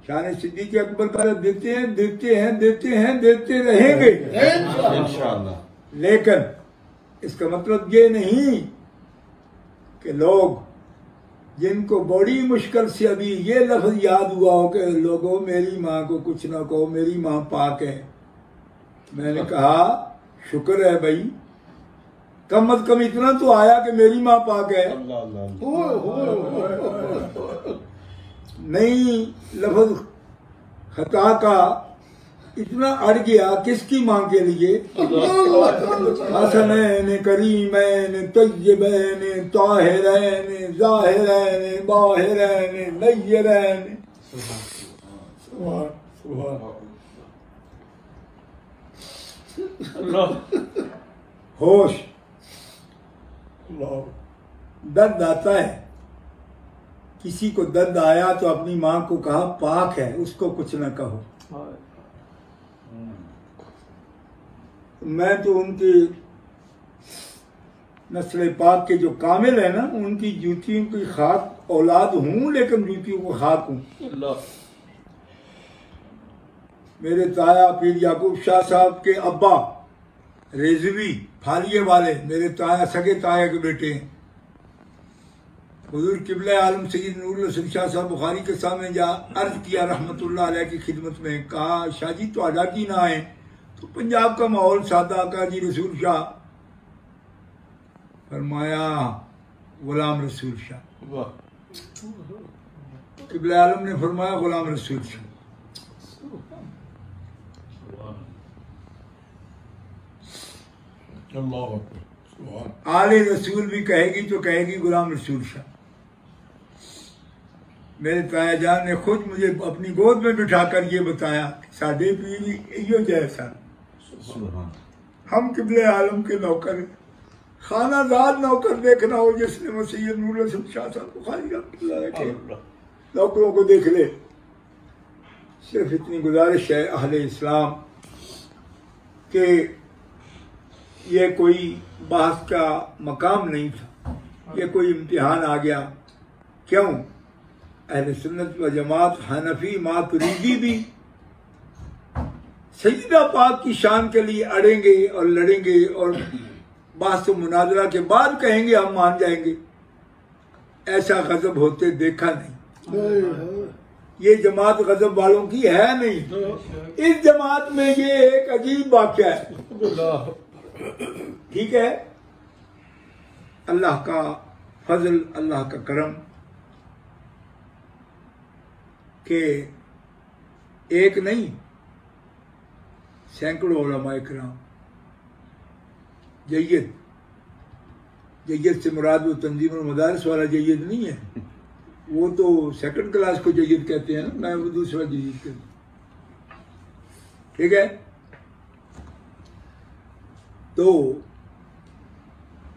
شان صدیق اکبر کا دیتے ہیں دیتے ہیں دیتے ہیں دیتے رہیں گے انشاءاللہ. لیکن اس کا مطلب یہ نہیں کہ لوگ جن کو بڑی مشکل سے ابھی یہ لفظ یاد ہوا ہو کہ لوگوں میری ماں کو کچھ نہ کہو، میری ماں پاک ہے. میں نے کہا شکر ہے بھائی، کم از کم اتنا تو آیا کہ میری ماں پاک ہے. نہیں، لفظ خطا کا اتنا اڑ گیا کس کی ماں کے لیے؟ حسنین کریمین طیبین طاہرین ظاہرین باہرین نیرین. ہوش درد آتا ہے، کسی کو درد آیا تو اپنی ماں کو کہا پاک ہے، اس کو کچھ نہ کہو. میں تو ان کی نسل پاک کے جو کامل ہیں نا، ان کی جوتیوں کی خاک اولاد ہوں، لیکن جوتیوں کو خاک ہوں. میرے تایا پیر یعقوب شاہ صاحب کے ابا ریزوی پھالیے والے میرے تایا سگے تایا کے بیٹے ہیں. حضور قبلہ عالم سید نور الحسن شاہ صاحب بخاری کے سامنے جا عرض کیا رحمت اللہ علیہ کی خدمت میں، کہا شاہ جی تو آڈا کی نہ آئے تو پنجاب کا ماحول سادہ کا جی رسول شاہ. فرمایا غلام رسول شاہ. قبلہ عالم نے فرمایا غلام رسول شاہ. آل رسول بھی کہے گی تو کہے گی غلام رسول شاہ. میرے تایا جان نے خود مجھے اپنی گود میں بٹھا کر یہ بتایا ساڈے پیر یہ جیسا ہم قبلہ عالم کے نوکر ہیں. خانہ دار نوکر دیکھنا ہو جس نے سید نور الحسن شاہ صاحب بخاری رحمۃ اللہ علیہ کے نوکروں کو دیکھ لے. صرف اتنی گزارش ہے اہل اسلام کہ یہ کوئی بحث کا مقام نہیں تھا، یہ کوئی امتحان آ گیا. کیوں؟ اہل سنت و جماعت حنفی ماتریدی بھی سیدہ پاک کی شان کے لیے اڑیں گے اور لڑیں گے اور بحث و مناظرہ کے بعد کہیں گے ہم مان جائیں گے. ایسا غضب ہوتے دیکھا نہیں. یہ جماعت غضب والوں کی ہے نہیں. اس جماعت میں یہ ایک عجیب واقعہ ہے. ٹھیک ہے، اللہ کا فضل، اللہ کا کرم کہ ایک نہیں سینکڑوں علماء کرام جید سے مراد وہ تنظیم المدارس والا جید نہیں ہے، وہ تو سیکنڈ کلاس کو جید کہتے ہیں نا، میں وہ دوسرا جید کہتا ہوں. ٹھیک ہے، تو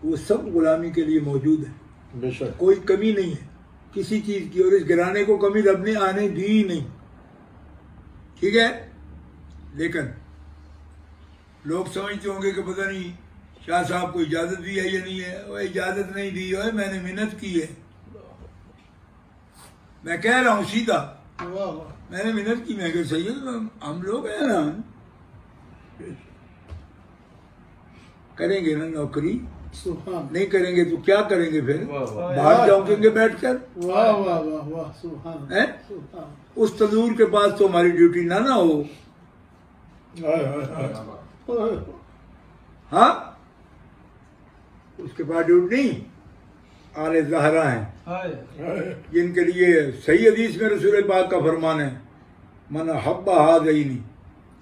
وہ سب غلامی کے لیے موجود ہے، بے شک کوئی کمی نہیں ہے کسی چیز کی، اور اس گھرانے کو کمی رب نے آنے دی نہیں. ٹھیک ہے، لیکن لوگ سمجھتے ہوں گے کہ پتہ نہیں شاہ صاحب کو اجازت دی ہے یا نہیں ہے. وہ اجازت نہیں دی ہے، میں نے محنت کی ہے. میں کہہ رہا ہوں سیدھا، میں نے محنت کی. میں کہ سید ہم لوگ ہیں نا، کریں گے نا نوکری، نہیں کریں گے تو کیا کریں گے پھر؟ باہر جاؤں گے بیٹھ کر. اس تنور کے پاس تو ہماری ڈیوٹی نہ ہو. ہاں، اس کے پاس ڈیوٹی نہیں. آل زہرا ہیں جن کے لیے صحیح حدیث میں رسول پاک کا فرمان ہے، من حب ہذین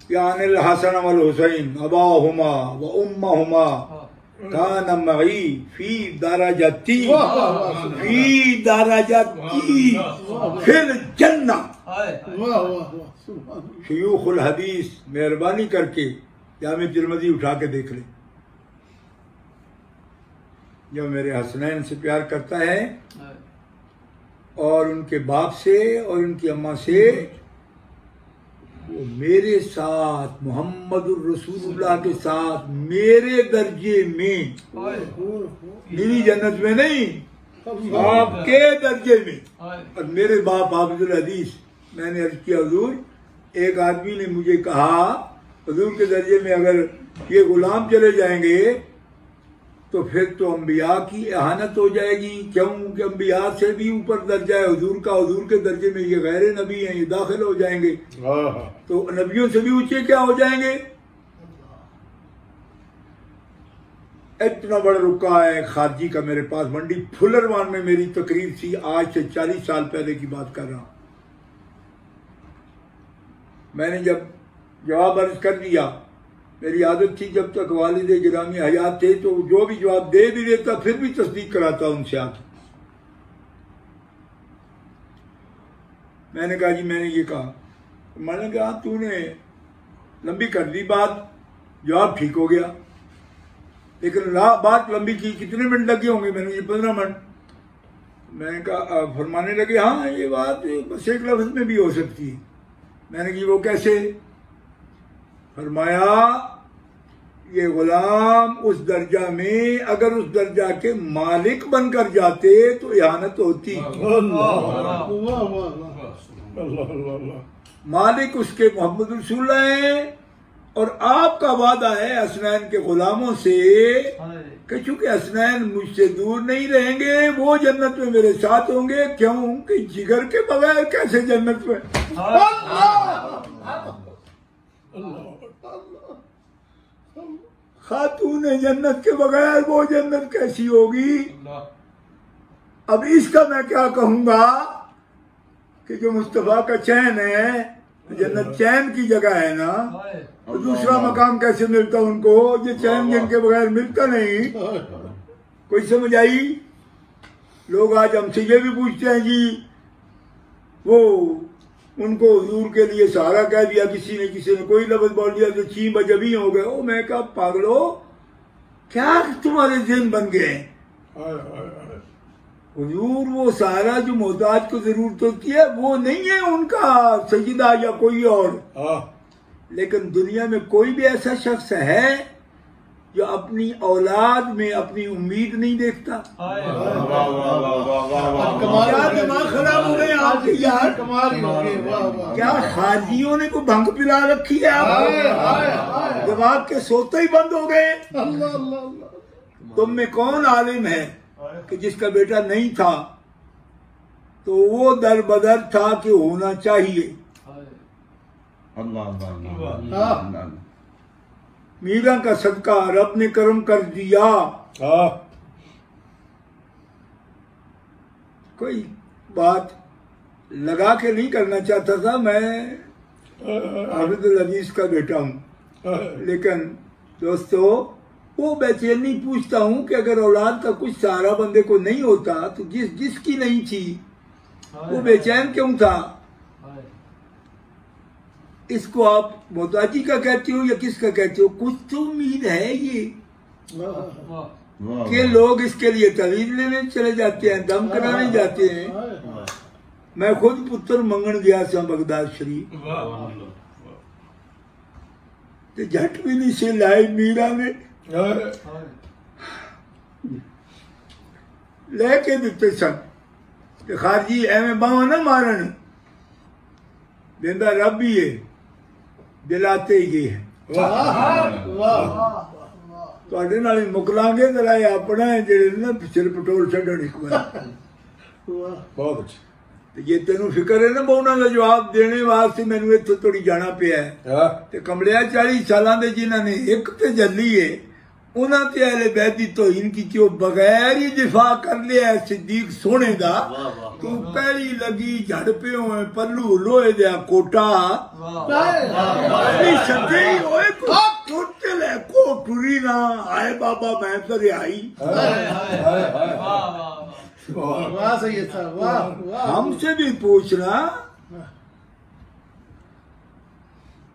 یعنی الحسن والحسین اباہما و امہما کان معی فی درجتی فی الجنہ. شیوخ الحدیث مہربانی کر کے جامع ترمذی اٹھا کے دیکھ لیں. جو میرے حسنین سے پیار کرتا ہے اور ان کے باپ سے اور ان کی اماں سے، وہ میرے ساتھ محمد الرسول اللہ کے ساتھ میرے درجے میں، میری جنت میں نہیں، آپ کے درجے میں. اور میرے باپ حافظ الحدیث میں نے عرض کیا حضور ایک آدمی نے مجھے کہا حضور کے درجے میں اگر یہ غلام چلے جائیں گے تو پھر تو انبیاء کی اہانت ہو جائے گی، کیوں کہ انبیاء سے بھی اوپر درجہ ہے حضور کا، حضور کے درجے میں یہ غیر نبی ہیں، یہ داخل ہو جائیں گے تو نبیوں سے بھی اونچے کیا ہو جائیں گے؟ اتنا بڑا رکا ہے خارجی کا میرے پاس، منڈی پھلروان میں میری تقریر تھی، آج سے 40 سال پہلے کی بات کر رہا ہوں۔ میں نے جب جواب عرض کر دیا، میری عادت تھی جب تک والد گرامی حیات تھے تو جو بھی جواب دے بھی دیتا پھر بھی تصدیق کراتا ان سے آتا۔ میں نے کہا جی میں نے یہ کہا، میں نے کہا تو نے لمبی کر دی بات، جواب ٹھیک ہو گیا، لیکن بات لمبی کی، کتنے منٹ لگے ہوں گے؟ میں نے یہ 15 منٹ۔ میں نے کہا فرمانے لگے ہاں یہ بات بس ایک لفظ میں بھی ہو سکتی ہے۔ میں نے کہا وہ کیسے؟ فرمایا یہ غلام اس درجہ میں اگر اس درجہ کے مالک بن کر جاتے تو اہانت ہوتی، مالک اس کے محمد رسول اللہ ہیں، اور آپ کا وعدہ ہے حسنین کے غلاموں سے کہ چونکہ حسنین مجھ سے دور نہیں رہیں گے وہ جنت میں میرے ساتھ ہوں گے، کیوں کہ جگر کے بغیر کیسے جنت میں؟ خاتون جنت کے بغیر وہ جنت کیسی ہوگی؟ اب اس کا میں کیا کہوں گا کہ جو مصطفیٰ کا چین ہے، جنت چین کی جگہ ہے نا، تو دوسرا مقام کیسے ملتا ان کو؟ یہ چین جن کے بغیر ملتا نہیں۔ کوئی سمجھ آئی؟ لوگ آج ہم سے یہ بھی پوچھتے ہیں جی وہ ان کو حضور کے لیے سہارا کہہ دیا کسی نے کوئی لفظ بول دیا تو چین بجبی ہو گئے۔ او میں کہا پاگلو کیا تمہارے ذہن بن گئے ہیں؟ حضور وہ سہارا جو محتاج کو ضرورت ہوتی ہے وہ نہیں ہے ان کا سجدہ یا کوئی اور، لیکن دنیا میں کوئی بھی ایسا شخص ہے جو اپنی اولاد میں اپنی امید نہیں دیکھتا؟ کیا دماغ خراب ہو گئے آپ کے یار؟ کیا خارجیوں نے کوئی بھنگ پلا رکھی ہے آپ؟ دماغ کے سوتے ہی بند ہو گئے۔ تم میں کون عالم ہے کہ جس کا بیٹا نہیں تھا تو وہ در بدر تھا کہ ہونا چاہیے؟ میرا کا صدقہ رب نے کرم کر دیا۔ کوئی بات لگا کے نہیں کرنا چاہتا تھا، میں حافظ العزیز کا بیٹا ہوں، لیکن دوستو وہ بے چینی پوچھتا ہوں کہ اگر اولاد کا کچھ سہارا بندے کو نہیں ہوتا تو جس کی نہیں تھی وہ بے چین کیوں تھا؟ اس کو آپ محتاجی کا کہتے ہو یا کس کا کہتے ہو؟ کچھ تو امید ہے یہ کہ لوگ اس کے لیے تعویذ لینے چلے جاتے ہیں، دم کرانے جاتے ہیں۔ میں خود پتر منگن گیا تھا بغداد شریف، تو جھٹ بھی نہیں سے لائے میرا نے لے کے دیتے سن کہ خارجی ایویں باواں نہ مارن، دیندہ رب بھی ہے، دلاتے ہی گئے ہیں۔ تواڈے نال مکلاں گے ذرا اپنا ہے جڑے نا سر پٹول چھڈن ایک بار۔ بہت اچھا، یہ تینوں فکر ہے نا بہنا کا جواب دینے واسطے مینوں اتنے تھوڑی جانا پیا ہے۔ تے کمڑیا 40 سالاں دے جنہاں نے ایک تے جلی ہے انہاں تے اہل بیت دی توہین کیتی، او بغیر ہی دفاع کر لیا ہے صدیق سونے دا۔ تو پہلی لگی جھڑ پہ ہوئے پلو لوہے دیا کوٹا سدے ہوئے ٹوٹے لے کو ٹری نہ آئے بابا میں تو رہائی۔ ہم سے بھی پوچھنا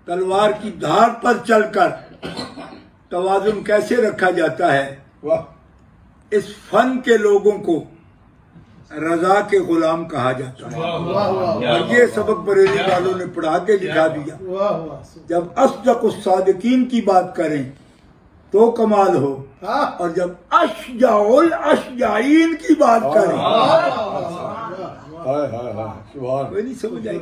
تلوار کی دھار پر چل کر توازن کیسے رکھا جاتا ہے؟ اس فن کے لوگوں کو رضا کے غلام کہا جاتا ہے، اور یہ سبق بریلی والوں نے پڑھا کے دکھا دیا۔ جب اصدق الصادقین کی بات کریں تو کمال ہو، اور جب اشجع الاشجعین کی بات کریں کوئی نہیں سمجھ آئی.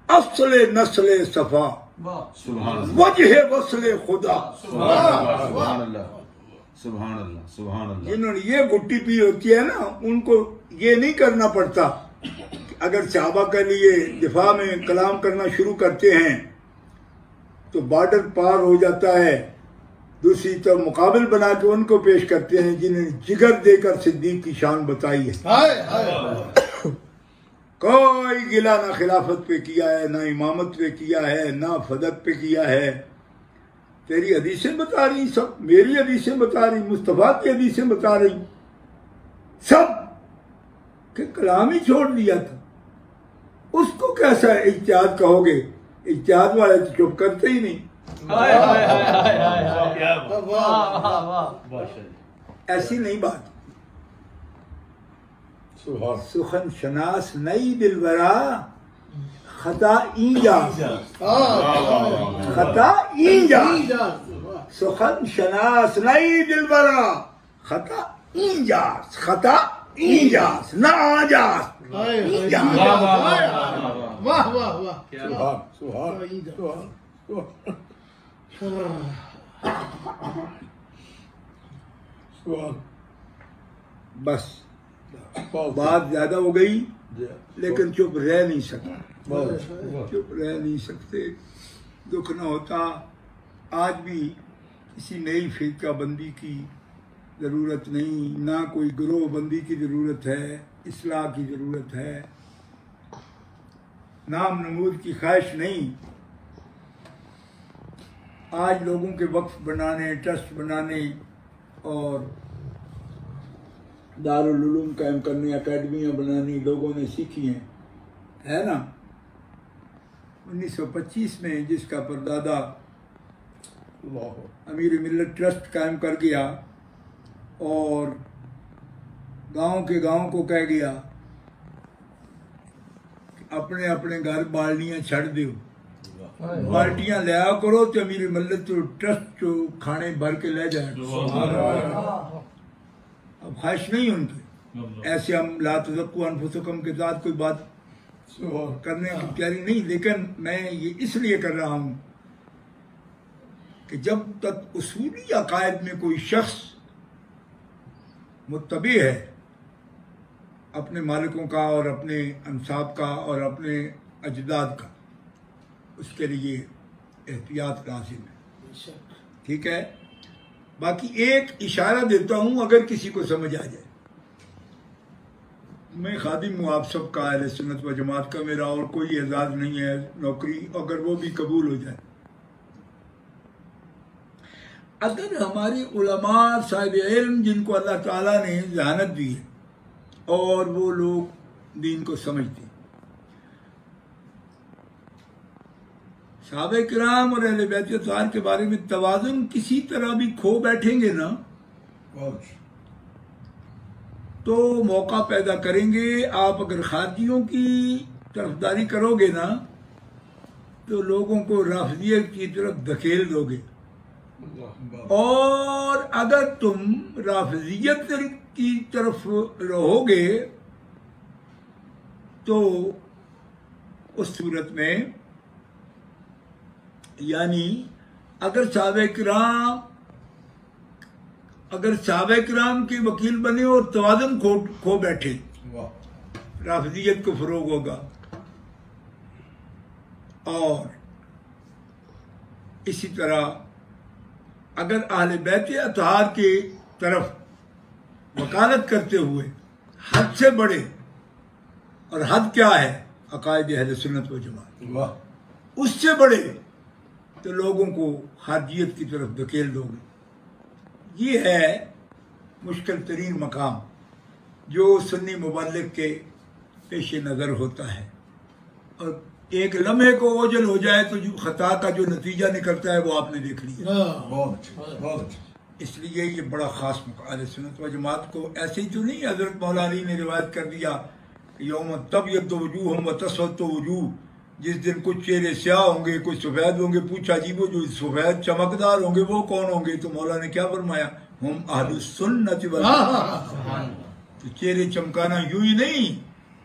اصل نسل صفا وجہ وصل خدا. جنہوں نے یہ گٹی پی ہوتی ہے نا ان کو یہ نہیں کرنا پڑتا. اگر صحابہ کے لیے دفاع میں کلام کرنا شروع کرتے ہیں تو بارڈر پار ہو جاتا ہے. دوسری طرف مقابل بنا کے ان کو پیش کرتے ہیں جنہیں جگر دے کر صدیق کی شان بتائی ہے. کوئی گلہ نہ خلافت پہ کیا ہے، نہ امامت پہ کیا ہے، نہ فدق پہ کیا ہے. تیری حدیثیں بتا رہی سب، میری حدیثیں بتا رہی، مصطفیٰ کی حدیثیں بتا رہی سب، کہ کلام ہی چھوڑ دیا تھا. اس کو کیسا اجتہاد کہو گے؟ اجتہاد والے تو چپ کرتے ہی نہیں. ایسی نہیں بات. سخن شناس نئی دلبرا خطا اینجاز. خطا اینجاز. سخن شناس نئی دلبرا خطا اینجاز. خطا اینجاز نہ آجاز. واہ واہ واہ. بس بات زیادہ ہو گئی لیکن چپ رہ نہیں سکتا. چپ رہ نہیں سکتے. دکھ نہ ہوتا. آج بھی کسی نئی فرقہ بندی کی ضرورت نہیں، نہ کوئی گروہ بندی کی ضرورت ہے. اصلاح کی ضرورت ہے. نام نمود کی خواہش نہیں. آج لوگوں کے وقف بنانے، ٹرسٹ بنانے اور دارالعلوم قائم کرنے، اکیڈمیاں بنانی لوگوں نے سیکھی ہیں، ہے نا. 1925 میں جس کا پردادا امیر ملت ٹرسٹ قائم کر گیا اور گاؤں کے گاؤں کو کہہ گیا کہ اپنے اپنے گھر بالٹیاں چھڑ دیو، بالٹیاں لیا کرو تو امیر ملت تو ٹرسٹ جو کھانے بھر کے لے جائے. اب خواہش نہیں ان کی ایسے ہم لا تزکوا انفسکم کے ساتھ کوئی بات کرنے کی تیاری نہیں. لیکن میں یہ اس لیے کر رہا ہوں کہ جب تک اصولی عقائد میں کوئی شخص متبع ہے اپنے مالکوں کا اور اپنے انصاب کا اور اپنے اجداد کا، اس کے لیے احتیاط لازم ہے. ٹھیک ہے. باقی ایک اشارہ دیتا ہوں اگر کسی کو سمجھ آ جائے. میں خادم ہوں آپ سب کا، اہل سنت و جماعت کا. میرا اور کوئی اعزاز نہیں ہے نوکری، اگر وہ بھی قبول ہو جائے. اگر ہماری علماء صاحب علم جن کو اللہ تعالیٰ نے ذہانت دی ہے اور وہ لوگ دین کو سمجھتے ہیں، صحابہ کرام اور اہل بیت اطہار کے بارے میں توازن کسی طرح بھی کھو بیٹھیں گے نا تو موقع پیدا کریں گے. آپ اگر خارجیوں کی طرفداری کرو گے نا تو لوگوں کو رافضیت کی طرف دھکیل دو گے، اور اگر تم رافضیت کی طرف رہو گے تو اس صورت میں یعنی اگر صحابہ کرام کے وکیل بنے اور توازن کھو بیٹھے، رافضیت کو فروغ ہوگا. اور اسی طرح اگر اہل بیت اطہار کے طرف وکالت کرتے ہوئے حد سے بڑھے، اور حد کیا ہے؟ عقائد اہل سنت و جماعت، اس سے بڑھے تو لوگوں کو خارجیت کی طرف دھکیل دو گے. یہ ہے مشکل ترین مقام جو سنی مبلغ کے پیش نظر ہوتا ہے. اور ایک لمحے کو اوجل ہو جائے تو جو خطا کا جو نتیجہ نکلتا ہے وہ آپ نے دیکھ لیا. اس لیے یہ بڑا خاص مقام اہل سنت و جماعت کو ایسے ہی تو نہیں. حضرت مولا علی نے روایت کر دیا کہ یوم تبیض وجوہ و تسود وجوہ، جس دن کچھ چہرے سیاہ ہوں گے کچھ سفید ہوں گے. پوچھا جی وہ جو سفید چمکدار ہوں گے وہ کون ہوں گے؟ تو مولا نے کیا فرمایا؟ ہم اہل السنت والجماعہ. تو چہرے چمکانا یوں ہی نہیں،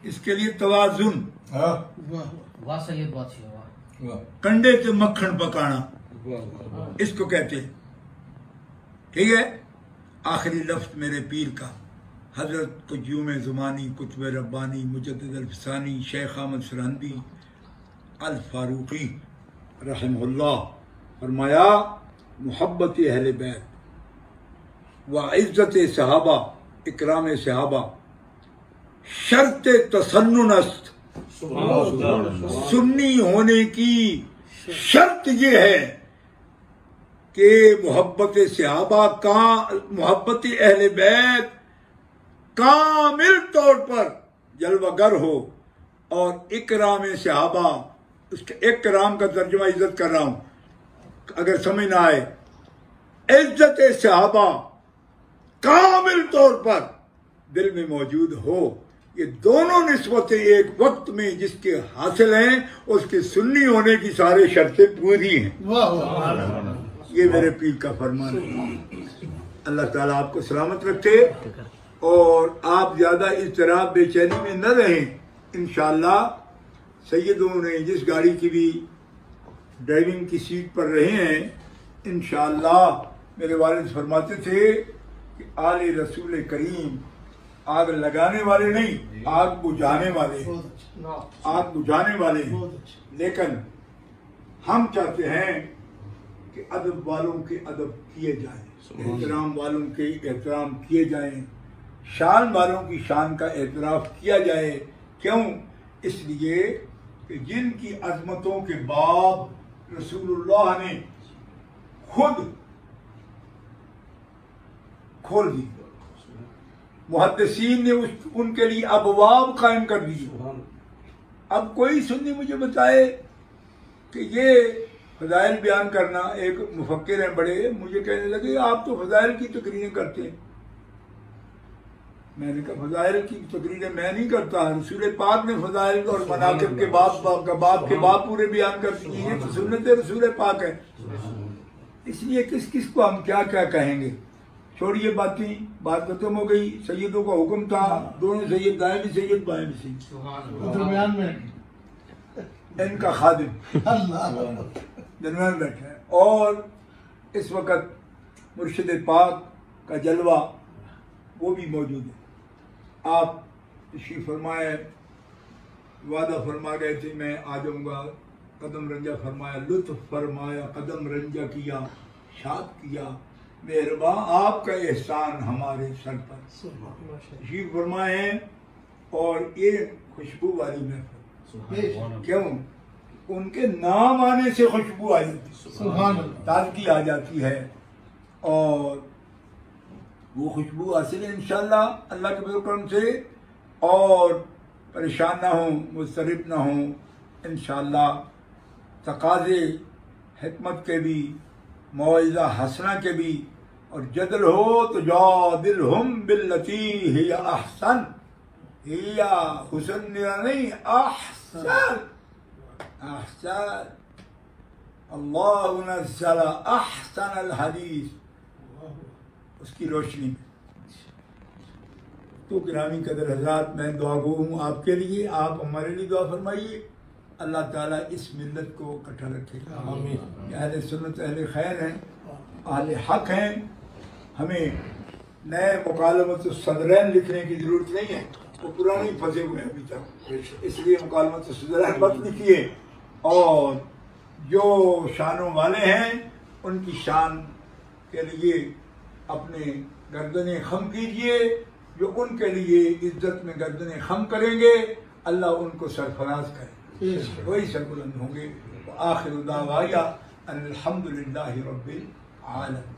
اس کے لیے توازن، واہ سید بادشاہ واہ. کنڈے سے مکھن پکانا اس کو کہتے ہیں. ٹھیک ہے. آخری لفظ میرے پیر کا، حضرت قیوم زمانی قطب ربانی مجدد الفسانی شیخ احمد سرہندی الفاروقی رحمہ اللہ، فرمایا محبت اہل بیت و عزت صحابہ اکرام صحابہ شرط تسنن است. سنی ہونے کی شرط یہ ہے کہ محبت صحابہ کا، محبت اہل بیت کامل طور پر جلوہ گر ہو، اور اکرام صحابہ، اس کے اکرام کا ترجمہ عزت کر رہا ہوں اگر سمجھ نہ آئے، عزت صحابہ کامل طور پر دل میں موجود ہو. یہ دونوں نسبتیں ایک وقت میں جس کے حاصل ہیں، اس کے سنی ہونے کی سارے شرطیں پوری ہیں. یہ میرے پیر کا فرمان ہے. اللہ تعالیٰ آپ کو سلامت رکھے اور آپ زیادہ اضطراب بے چینی میں نہ رہیں. انشاءاللہ سیدوں نے جس گاڑی کی بھی ڈرائیونگ کی سیٹ پر رہے ہیں، انشاءاللہ میرے والد فرماتے تھے کہ آل رسول کریم آگ لگانے والے نہیں، آگ بجھانے والے، آگ بجھانے والے ہیں. لیکن ہم چاہتے ہیں کہ ادب والوں کے ادب کیے جائیں، احترام والوں کے احترام کیے جائیں، شان والوں کی شان کا اعتراف کیا جائے. کیوں؟ اس لیے کہ جن کی عظمتوں کے باب رسول اللہ نے خود کھول دی، محدثین نے ان کے لیے ابواب قائم کر دی. اب کوئی سنی مجھے بتائے کہ یہ فضائل بیان کرنا، ایک مفکر ہیں بڑے، مجھے کہنے لگے آپ تو فضائل کی تقریریں کرتے ہیں. میں نے کہا فضائل کی تقریریں میں نہیں کرتا، رسول پاک نے فضائل اور مناقب کے باب کے باب پورے بیان کر دیے. یہ تو سنت رسول پاک ہے. اس لیے کس کو ہم کیا کہیں گے. چھوڑیے باتیں، بات ختم ہو گئی. سیدوں کا حکم تھا، دونوں سید، دائیں بھی سید بائیں بھی سید، درمیان میں ان کا خادم درمیان بیٹھا ہے. اور اس وقت مرشد پاک کا جلوہ وہ بھی موجود ہے. آپ تشریف فرمائے، وعدہ فرما گئے تھے میں آ جاؤں گا. قدم رنجہ فرمایا، لطف فرمایا، قدم رنجہ کیا، شاد کیا. مہرباں آپ کا احسان ہمارے سر پر. تشریف فرمائے اور یہ خوشبو والی محفل. کیوں؟ ان کے نام آنے سے خوشبو آ جاتی، تازگی آ جاتی ہے، اور وہ خوشبو حاصل ہے انشاءاللہ اللہ کے فضل و کرم سے. اور پریشان نہ ہوں، مضطرب نہ ہوں. انشاءاللہ تقاضے حکمت کے بھی، موعظہ حسنہ کے بھی، اور جدل ہو تو جادلہم باللتی ہی احسن. ہی حسن نہیں، احسن. احسن اللہ نزل احسن الحدیث، اس کی روشنی میں. تو گرامی قدر حضرات، میں دعا گو ہوں آپ کے لیے، آپ ہمارے لیے دعا فرمائیے. اللہ تعالیٰ اس ملت کو اکٹھا رکھے. اہل سنت اہل خیر ہیں، اہل حق ہیں. ہمیں نئے مکالمت الصدرین لکھنے کی ضرورت نہیں ہے، وہ پرانے پھنسے ہوئے ہیں ابھی تک. اس لیے مکالمت الصدرین مت لکھیے، اور جو شانوں والے ہیں ان کی شان کے لیے اپنے گردنیں خم کیجئے. جو ان کے لیے عزت میں گردنیں خم کریں گے، اللہ ان کو سرفراز کرے، وہی سربلند ہوں گے. آخر دعوانا ان الحمد للہ رب العالمین.